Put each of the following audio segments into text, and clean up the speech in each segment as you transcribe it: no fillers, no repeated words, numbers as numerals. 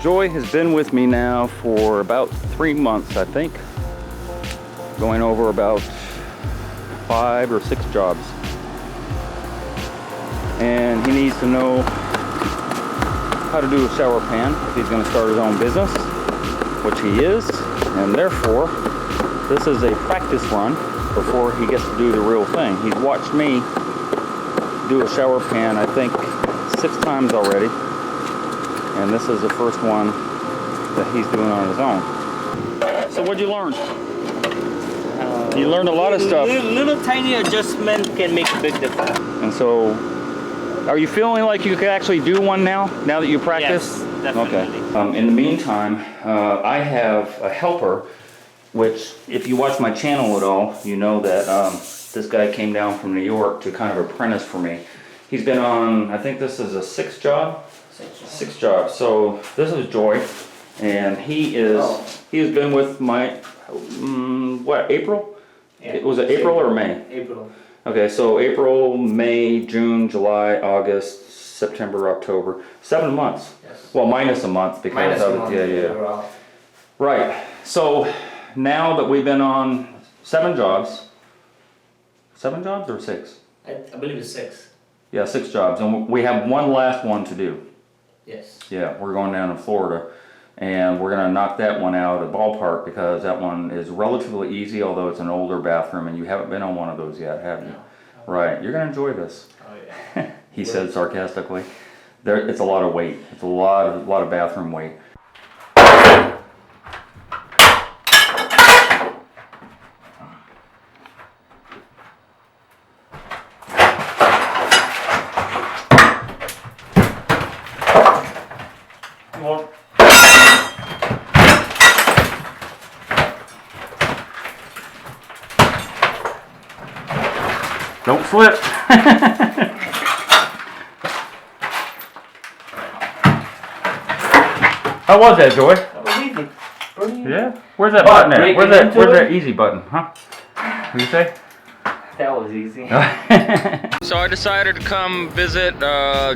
Joy has been with me now for about 3 months, I think. Going over about 5 or 6 jobs. And he needs to know how to do a shower pan if he's going to start his own business, which he is. And therefore, this is a practice run before he gets to do the real thing. He's watched me do a shower pan, I think, 6 times already. And this is the first one that he's doing on his own. So what'd you learn? You learned a lot of stuff. Little tiny adjustment can make a big difference. And so, are you feeling like you could actually do one now that you practice? Yes, definitely. Okay. In the meantime, I have a helper, which if you watch my channel at all, you know that this guy came down from New York to kind of apprentice for me. He's been on, I think this is a 6th job? 6 jobs. So this is Joy, and he has been with my, what, April? Yeah. Was it April or May? April. Okay, so April, May, June, July, August, September, October. 7 months. Yes. Well, minus a month because of it. Yeah. Right. So now that we've been on 7 jobs. 7 jobs or 6? I believe it's 6. Yeah, 6 jobs, and we have one last one to do. Yes. Yeah, we're going down to Florida, and we're gonna knock that one out at ballpark because that one is relatively easy, although it's an older bathroom, and you haven't been on one of those yet, have you? No. Right, you're gonna enjoy this. Oh yeah. He said sarcastically. It's a lot of weight. It's a lot of bathroom weight. More. Don't slip. How was that, Joy? That was easy. Pretty Yeah. Where's that button at? Where's that easy button, huh? What do you say? That was easy. So I decided to come visit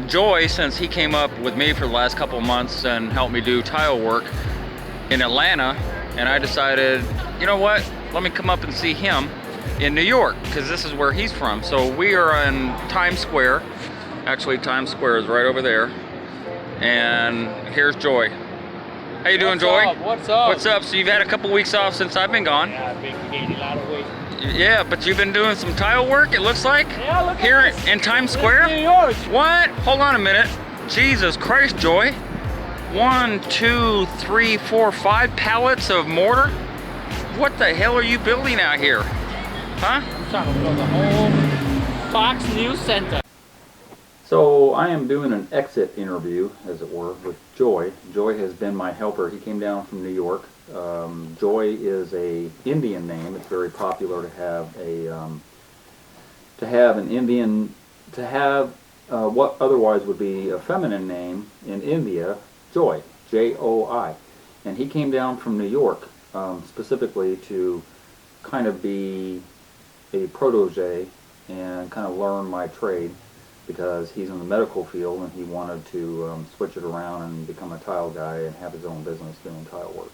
Joy, since he came up with me for the last couple of months and helped me do tile work in Atlanta, and I decided, you know what, let me come up and see him in New York, because this is where he's from. So we are in Times Square. Actually, Times Square is right over there, and here's Joy. How you doing, Joy? What's up? What's up? So you've had a couple weeks off since I've been gone. Yeah, I've been gaining a lot of weight. Yeah, but you've been doing some tile work, it looks like? Yeah, look here at this. in Times Square? New York. What? Hold on a minute. Jesus Christ, Joy. 1, 2, 3, 4, 5 pallets of mortar? What the hell are you building out here? Huh? I'm trying to build a whole Fox News Center. So I am doing an exit interview, as it were, with Joy. Joy has been my helper. He came down from New York. Joy is a Indian name. It's very popular to have what otherwise would be a feminine name in India, Joy, J-O-I. And he came down from New York specifically to kind of be a protege and kind of learn my trade, because he's in the medical field and he wanted to switch it around and become a tile guy and have his own business doing tile work.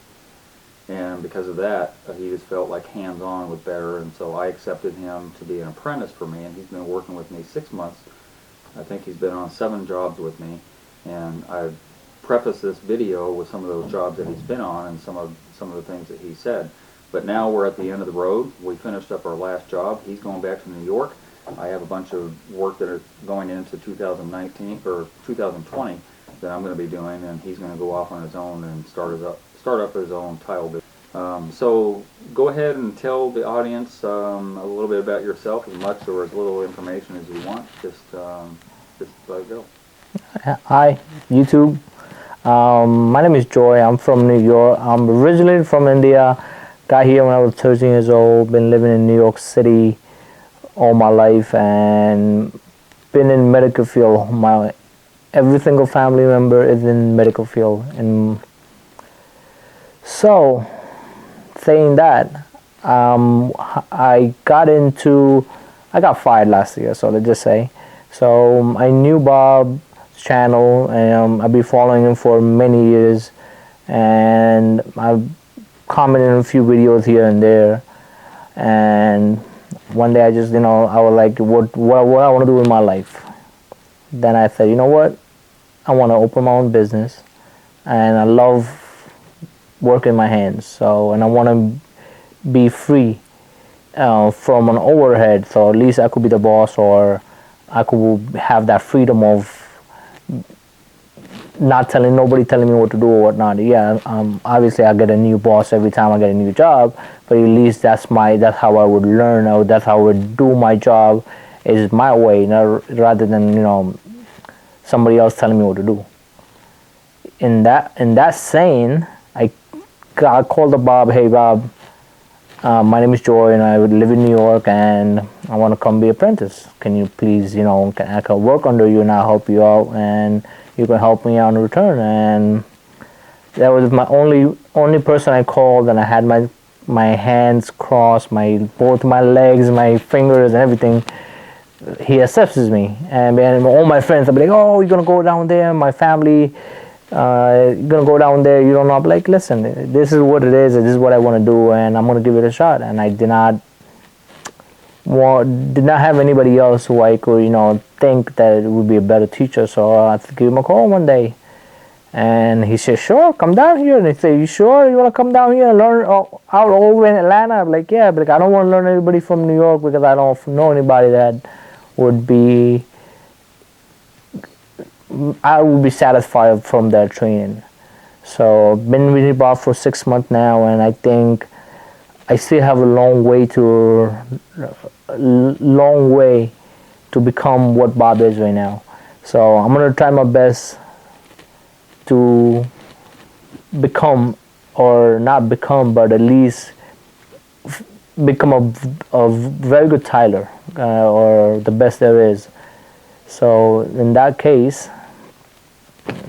And because of that, he just felt like hands-on was better, and so I accepted him to be an apprentice for me, and he's been working with me 6 months. I think he's been on 7 jobs with me, and I've prefaced this video with some of those jobs that he's been on and some of the things that he said. But now we're at the end of the road. We finished up our last job. He's going back to New York. I have a bunch of work that are going into 2019 or 2020 that I'm going to be doing, and he's going to go off on his own and start up his own tile business. So go ahead and tell the audience a little bit about yourself, as much or as little information as you want. Just let it go. Hi, YouTube. My name is Joy. I'm from New York. I'm originally from India. Got here when I was 13 years old. Been living in New York City all my life and been in medical field. Every single family member is in medical field. And so, saying that, I got fired last year, so let's just say. So I knew Bob channel, and I've been following him for many years, and I've commented on a few videos here and there. And one day I just, I was like, what I want to do with my life. Then I said, you know what, I want to open my own business, and I love working my hands. So, and I want to be free from an overhead. So at least I could be the boss, or I could have that freedom of not nobody telling me what to do or whatnot. Yeah, obviously I get a new boss every time I get a new job, but at least that's how I would learn, or that's how I would do my job, is my way, rather than somebody else telling me what to do. In that saying, I called up Bob. Hey Bob, my name is Joy, and I would live in New York, and I want to come be apprentice. Can you please, I can work under you, and I'll help you out, and you can help me out in return. And that was my only person I called, and I had my hands crossed, both my legs, my fingers, and everything. He accepts me, and all my friends are like, "Oh, you're gonna go down there?" My family, you're gonna go down there? You don't know? I'm like, listen, this is what it is. This is what I want to do, and I'm gonna give it a shot. And I did not have anybody else who I could, think that it would be a better teacher. So I gave him a call one day, and he said, "Sure, come down here." And he said, "You sure you want to come down here and learn out all the way in Atlanta?" I'm like, "Yeah, but I don't want to learn anybody from New York, because I don't know anybody that I would be satisfied from their training." So I've been with Bob for 6 months now, and I think I still have a long way to become what Bob is right now. So I'm gonna try my best to become, or not become, but at least become a very good Tyler, or the best there is. So in that case,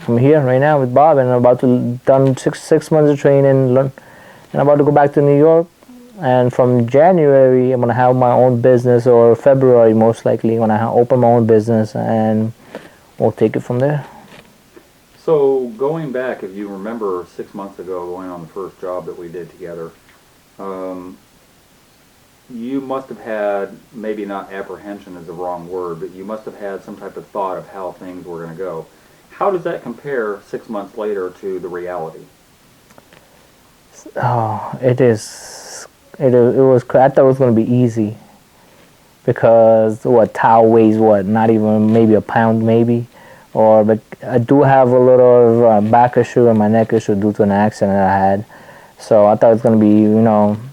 I'm here right now with Bob, and I'm about to done six months of training, and I'm about to go back to New York. And from January, I'm gonna have my own business, or February most likely, when I open my own business, and we'll take it from there. So going back, if you remember 6 months ago, going on the first job that we did together, you must have had, maybe not apprehension is the wrong word, but you must have had some type of thought of how things were going to go. How does that compare 6 months later to the reality? Oh, it was. I thought it was going to be easy, because towel weighs not even maybe a pound, maybe, but I do have a little back issue and my neck issue due to an accident that I had. So I thought it was going to be,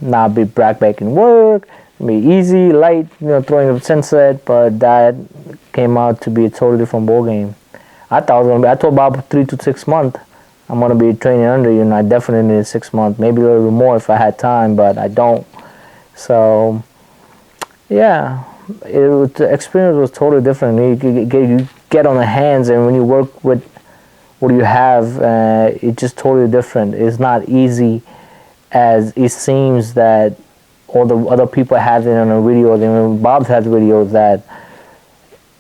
not be backbreaking work, be easy, light, throwing a sunset, but that came out to be a totally different ball game. I thought it was going to be, I told Bob 3 to 6 months, I'm going to be training under you, and I definitely needed 6 months, maybe a little bit more if I had time, but I don't. So, yeah, the experience was totally different. You get on the hands, and when you work with what you have, it's just totally different. It's not easy as it seems that all the other people have it on a video. When Bob has videos that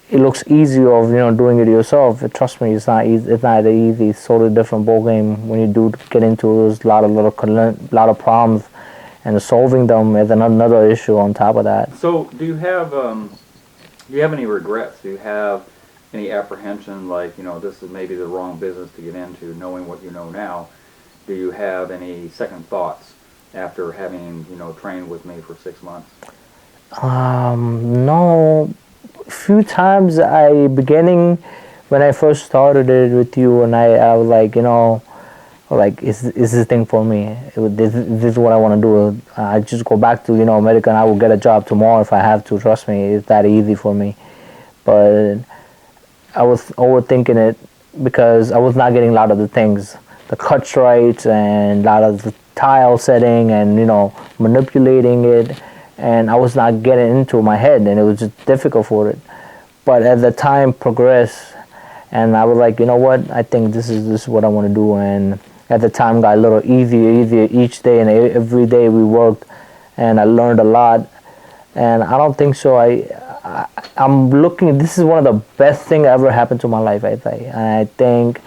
it looks easier of doing it yourself. Trust me, it's not easy. It's not easy. It's totally different ball game when you do get into it. There's a lot of problems, and solving them is another issue on top of that. So do you have any regrets? Do you have any apprehension, like this is maybe the wrong business to get into, knowing what you know now? Do you have any second thoughts after having trained with me for 6 months? No. A few times beginning when I first started it with you, and I was like, is this thing for me? This is what I want to do. I just go back to America, and I will get a job tomorrow if I have to. Trust me, it's that easy for me. But I was overthinking it, because I was not getting a lot of the things, the cuts right, and a lot of the tile setting, and manipulating it. And I was not getting into my head, and it was just difficult for it. But as the time progressed, and I was like, you know what, I think this is what I want to do. And at the time got a little easier each day, and every day we worked, and I learned a lot. And I don't think so. I'm looking. This is one of the best thing that ever happened to my life, I think. And I think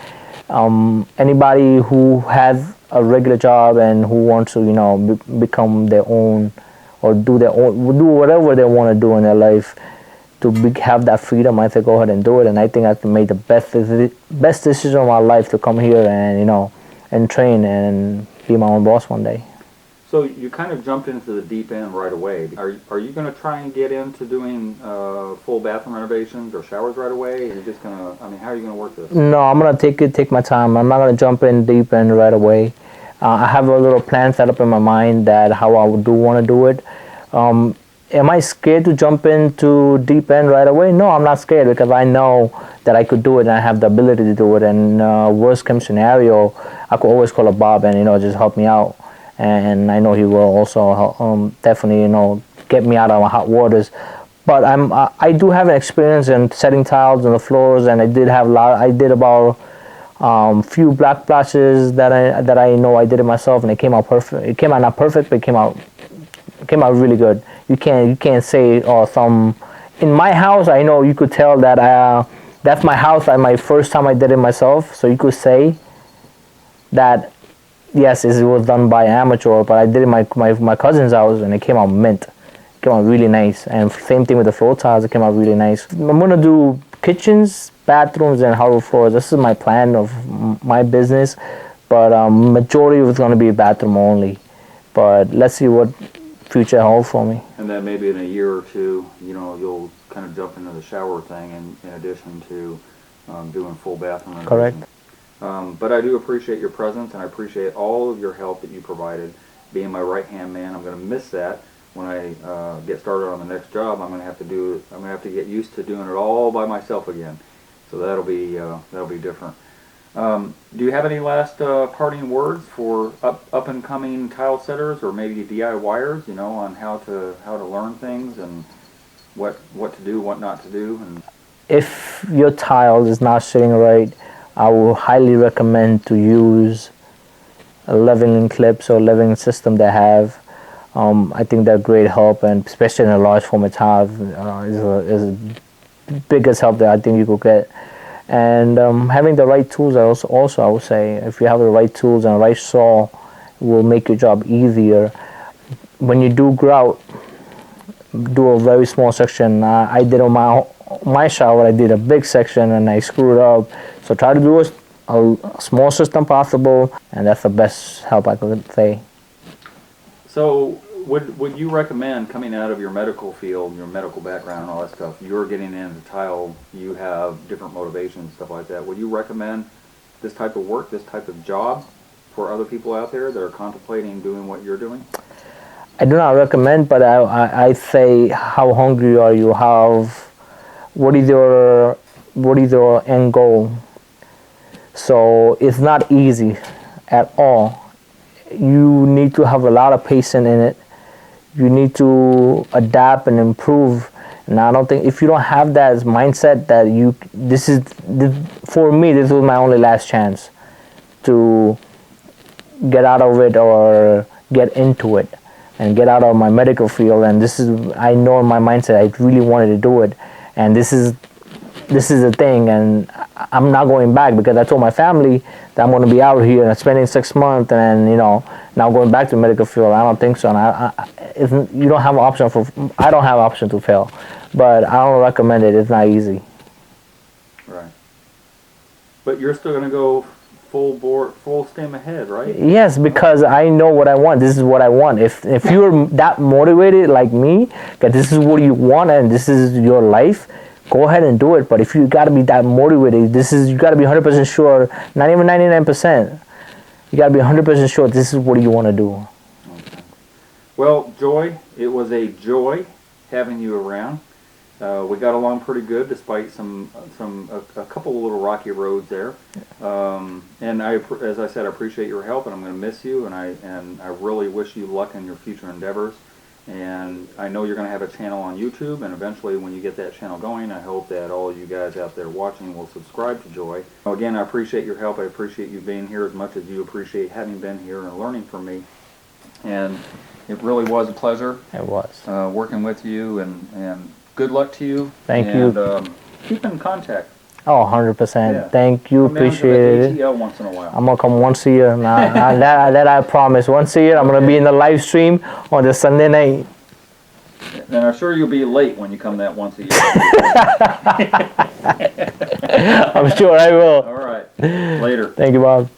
anybody who has a regular job and who wants to, become their own, or do whatever they want to do in their life, to have that freedom, I think go ahead and do it. And I think I made the best decision of my life to come here and and train and be my own boss one day. So you kind of jumped into the deep end right away. Are you going to try and get into doing full bathroom renovations or showers right away? Or you're just going to, how are you going to work this? No, I'm going to take my time. I'm not going to jump in deep end right away. I have a little plan set up in my mind that how I do want to do it. Am I scared to jump into deep end right away? No, I'm not scared, because I know that I could do it and I have the ability to do it. And worst case scenario, I could always call up Bob and just help me out. And I know he will also help, definitely get me out of my hot waters. But I do have an experience in setting tiles on the floors, and I did about few black splashes that I know I did it myself, and it came out perfect. It came out not perfect, but it came out really good. You can't say some. In my house, I know you could tell that that's my house. My first time I did it myself, so you could say that yes, it was done by amateur, but I did it my cousin's house, and it came out mint. It came out really nice. And same thing with the floor tiles, it came out really nice. I'm gonna do kitchens, bathrooms, and hardwood floors. This is my plan of my business, but majority of it's gonna be bathroom only. But let's see what future holds for me. And then maybe in a year or two, you'll kind of jump into the shower thing in addition to doing full bathroom renovations. Correct. But I do appreciate your presence, and I appreciate all of your help that you provided. Being my right-hand man, I'm going to miss that when I get started on the next job. I'm going to have to get used to doing it all by myself again. So that'll be different. Do you have any last parting words for up and coming tile setters, or maybe DIYers, on how to learn things and what to do, what not to do? And if your tile is not sitting right, I will highly recommend to use a leveling clips or leveling system they have. I think they're great help, and especially in a large format tile is the biggest help that I think you could get. And having the right tools, also I would say, if you have the right tools and the right saw, it will make your job easier. When you do grout, do a very small section. I did on my shower, I did a big section and I screwed up. So try to do a small system possible, and that's the best help I could say. So would you recommend, coming out of your medical field, your medical background and all that stuff, you're getting into tile, you have different motivations, stuff like that, would you recommend this type of work, this type of job for other people out there that are contemplating doing what you're doing? I do not recommend, but I say, how hungry are you? What is your end goal? So it's not easy at all. You need to have a lot of patience in it. You need to adapt and improve. And I don't think, if you don't have that mindset that for me, this was my only last chance to get out of it or get into it and get out of my medical field. And I know in my mindset, I really wanted to do it. And this is the thing, and I'm not going back, because I told my family that I'm going to be out here and spending 6 months, and now going back to the medical field. I don't think so. And you don't have an option I don't have an option to fail, but I don't recommend it. It's not easy. Right. But you're still going to go full steam ahead, right? Yes, because I know what I want. This is what I want. If you're that motivated like me, that this is what you want and this is your life, go ahead and do it. But if you got to be that motivated, you got to be 100% sure, not even 99%. You got to be 100% sure this is what you want to do. Okay. Well, Joy, it was a joy having you around. We got along pretty good, despite a couple of little rocky roads there. And as I said, I appreciate your help, and I'm going to miss you. And I really wish you luck in your future endeavors. And I know you're going to have a channel on YouTube, and eventually when you get that channel going, I hope that all you guys out there watching will subscribe to Joy. Again, I appreciate your help. I appreciate you being here as much as you appreciate having been here and learning from me. And it really was a pleasure. It was. Working with you and good luck to you. Thank and, you. Keep in contact. Oh, 100%. Yeah. Thank you. Come down to the Appreciate it. ATL once in a while. I'm gonna come once a year. Now, that I promise. Once a year, I'm gonna be in the live stream on the Sunday night. And I'm sure you'll be late when you come that once a year. I'm sure I will. All right. Later. Thank you, Bob.